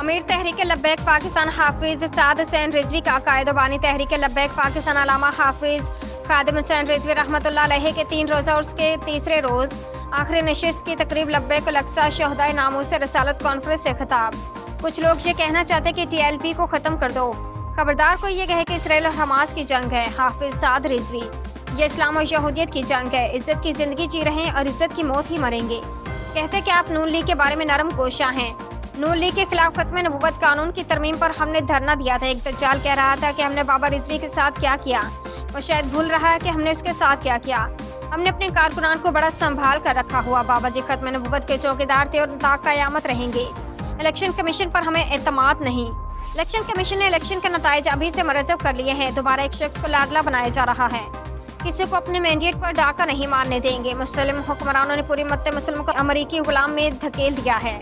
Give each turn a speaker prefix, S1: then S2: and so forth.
S1: امیر تحریک لبیک پاکستان حافظ سعد حسین رضوی کا قائد و بانی تحریک لبیک پاکستان علامہ حافظ خادم حسین رضوی رحمۃ اللہ علیہ کے 3 روزہ عرس کے تیسرے روز آخری نشست کی تقریب لبیک الاقصی شہدائے ناموس رسالت کانفرنس سے خطاب۔ کچھ لوگ یہ کہنا چاہتے کہ ٹی ایل پی کو ختم کر دو، خبردار کو یہ کہے کہ اسرائیل اور حماس کی جنگ ہے۔ حافظ سعد رضوی: یہ اسلام و یہودیت کی جنگ ہے، عزت کی زندگی جی رہے ہیں اور عزت کی موت ہی مریں گے۔ کہتے کہ آپ نون لیگ کے بارے میں نرم گوشہ ہیں۔ نون لیگ کے خلاف ختم نبوت قانون کی ترمیم پر ہم نے دھرنا دیا تھا۔ ایک دجال کہہ رہا تھا کہ ہم نے بابا رضوی کے ساتھ کیا کیا، وہ شاید بھول رہا ہے کہ ہم نے اس کے ساتھ کیا کیا۔ ہم نے اپنے کارکنان کو بڑا سنبھال کر رکھا ہوا۔ بابا جی ختم نبوت کے چوکیدار تھے اور تا قیامت رہیں گے۔ الیکشن کمیشن پر ہمیں اعتماد نہیں۔ الیکشن کمیشن نے الیکشن کے نتائج ابھی سے مرتب کر لیے ہیں۔ دوبارہ ایک شخص کو لاڈلا بنایا جا رہا ہے۔ کسی کو اپنے مینڈیٹ پر ڈاکہ نہیں مارنے دیں گے۔ مسلم حکمرانوں نے پوری امت مسلم کو امریکی غلام میں دھکیل دیا ہے۔